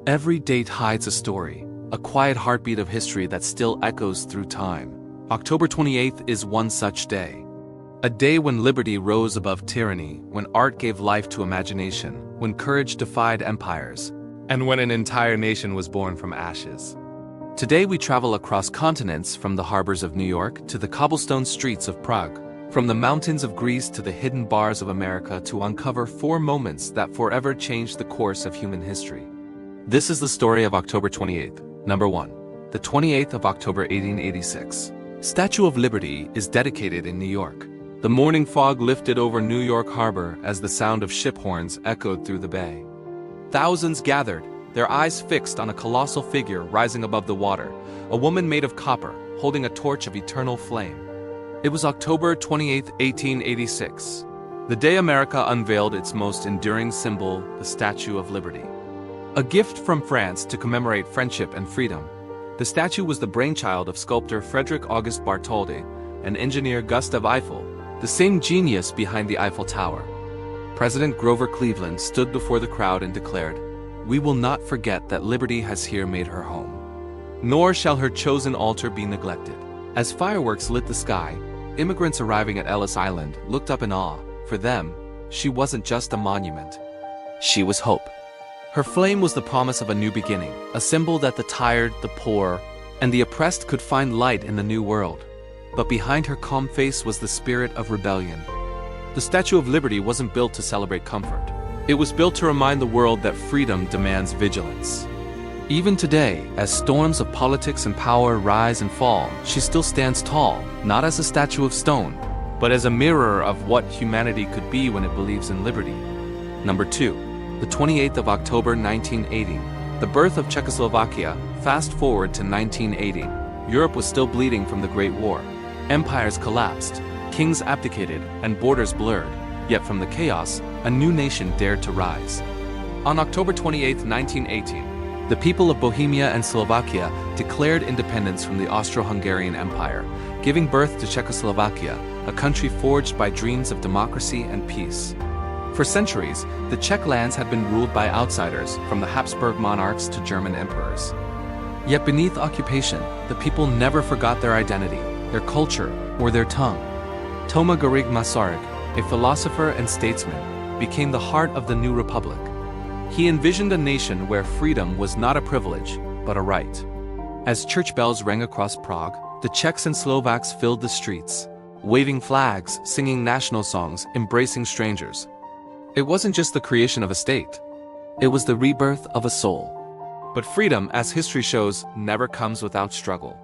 Every date hides a story, a quiet heartbeat of history that still echoes through time. October 28th is one such day. A day when liberty rose above tyranny, when art gave life to imagination, when courage defied empires, and when an entire nation was born from ashes. Today we travel across continents, from the harbors of New York to the cobblestone streets of Prague, from the mountains of Greece to the hidden bars of America, to uncover 4 moments that forever changed the course of human history. This is the story of October 28th. Number 1. The 28th of October 1886. Statue of Liberty is dedicated in New York. The morning fog lifted over New York Harbor as the sound of ship horns echoed through the bay. Thousands gathered, their eyes fixed on a colossal figure rising above the water, a woman made of copper, holding a torch of eternal flame. It was October 28, 1886, the day America unveiled its most enduring symbol, the Statue of Liberty. A gift from France to commemorate friendship and freedom, the statue was the brainchild of sculptor Frederick August Bartholdi and engineer Gustav Eiffel, the same genius behind the Eiffel Tower. President Grover Cleveland stood before the crowd and declared, "We will not forget that liberty has here made her home, nor shall her chosen altar be neglected." As fireworks lit the sky, immigrants arriving at Ellis Island looked up in awe. For them, she wasn't just a monument. She was hope. Her flame was the promise of a new beginning, a symbol that the tired, the poor, and the oppressed could find light in the new world. But behind her calm face was the spirit of rebellion. The Statue of Liberty wasn't built to celebrate comfort. It was built to remind the world that freedom demands vigilance. Even today, as storms of politics and power rise and fall, she still stands tall, not as a statue of stone, but as a mirror of what humanity could be when it believes in liberty. Number 2. The 28th of October 1980. The birth of Czechoslovakia. Fast forward to 1980. Europe was still bleeding from the Great War. Empires collapsed, kings abdicated, and borders blurred. Yet from the chaos, a new nation dared to rise. On October 28, 1918, the people of Bohemia and Slovakia declared independence from the Austro-Hungarian Empire, giving birth to Czechoslovakia, a country forged by dreams of democracy and peace. For centuries, the Czech lands had been ruled by outsiders, from the Habsburg monarchs to German emperors. Yet beneath occupation, the people never forgot their identity, their culture, or their tongue. Toma Garrigue Masaryk, a philosopher and statesman, became the heart of the new republic. He envisioned a nation where freedom was not a privilege, but a right. As church bells rang across Prague, the Czechs and Slovaks filled the streets, waving flags, singing national songs, embracing strangers. It wasn't just the creation of a state. It was the rebirth of a soul. But freedom, as history shows, never comes without struggle.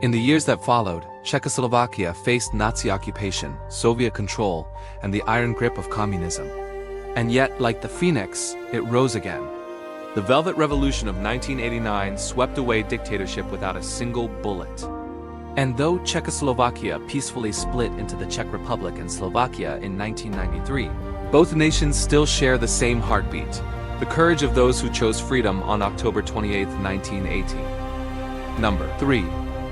In the years that followed, Czechoslovakia faced Nazi occupation, Soviet control, and the iron grip of communism. And yet, like the phoenix, it rose again. The Velvet Revolution of 1989 swept away dictatorship without a single bullet. And though Czechoslovakia peacefully split into the Czech Republic and Slovakia in 1993, both nations still share the same heartbeat, the courage of those who chose freedom on October 28, 1918. Number 3.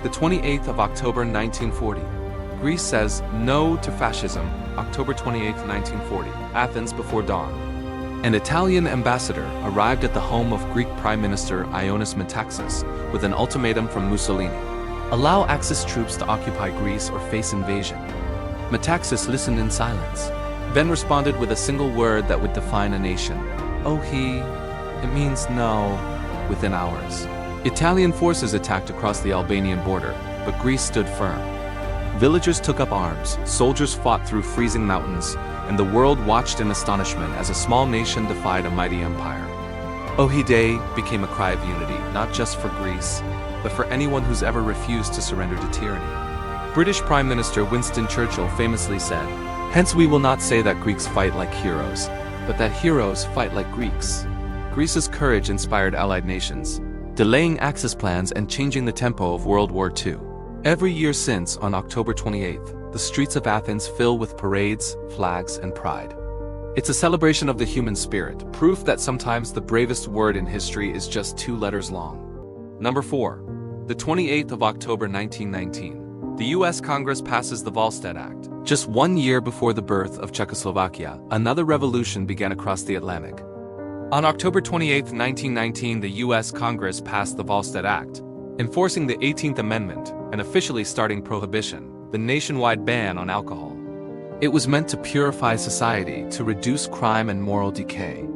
The 28th of October 1940. Greece says no to fascism, October 28, 1940, Athens before dawn. An Italian ambassador arrived at the home of Greek Prime Minister Ioannis Metaxas with an ultimatum from Mussolini. Allow Axis troops to occupy Greece or face invasion. Metaxas listened in silence, then responded with a single word that would define a nation. It means no, within hours. Italian forces attacked across the Albanian border, but Greece stood firm. Villagers took up arms, soldiers fought through freezing mountains, and the world watched in astonishment as a small nation defied a mighty empire. Ohide became a cry of unity, not just for Greece, but for anyone who's ever refused to surrender to tyranny. British Prime Minister Winston Churchill famously said, "Hence we will not say that Greeks fight like heroes, but that heroes fight like Greeks." Greece's courage inspired allied nations, delaying Axis plans and changing the tempo of World War II. Every year since, on October 28th, the streets of Athens fill with parades, flags, and pride. It's a celebration of the human spirit, proof that sometimes the bravest word in history is just 2 letters long. Number 4. The 28th of October 1919. The U.S. Congress passes the Volstead Act. Just 1 year before the birth of Czechoslovakia, another revolution began across the Atlantic. On October 28, 1919, the U.S. Congress passed the Volstead Act, enforcing the 18th Amendment and officially starting Prohibition, the nationwide ban on alcohol. It was meant to purify society, to reduce crime and moral decay.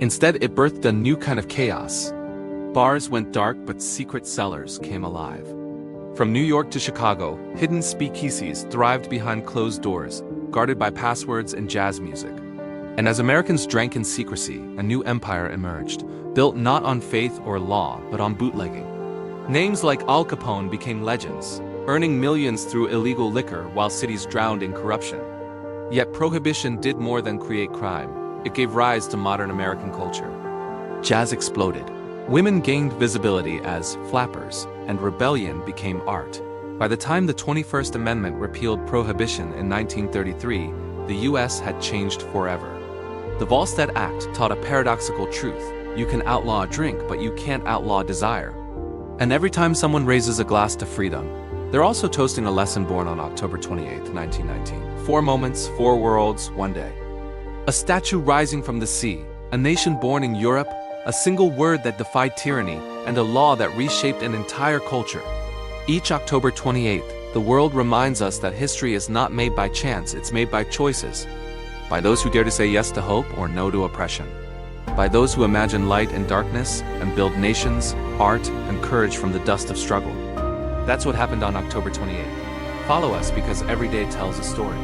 Instead, it birthed a new kind of chaos. Bars went dark, but secret cellars came alive. From New York to Chicago, hidden speakeasies thrived behind closed doors, guarded by passwords and jazz music. And as Americans drank in secrecy, a new empire emerged, built not on faith or law, but on bootlegging. Names like Al Capone became legends, earning millions through illegal liquor while cities drowned in corruption. Yet Prohibition did more than create crime. It gave rise to modern American culture. Jazz exploded. Women gained visibility as flappers, and rebellion became art. By the time the 21st Amendment repealed Prohibition in 1933, the U.S. had changed forever. The Volstead Act taught a paradoxical truth. You can outlaw a drink, but you can't outlaw desire. And every time someone raises a glass to freedom, they're also toasting a lesson born on October 28, 1919. 4 moments, 4 worlds, 1 day. A statue rising from the sea, a nation born in Europe, a single word that defied tyranny, and a law that reshaped an entire culture. Each October 28th, the world reminds us that history is not made by chance, it's made by choices. By those who dare to say yes to hope or no to oppression. By those who imagine light in darkness and build nations, art, and courage from the dust of struggle. That's what happened on October 28th. Follow us because every day tells a story.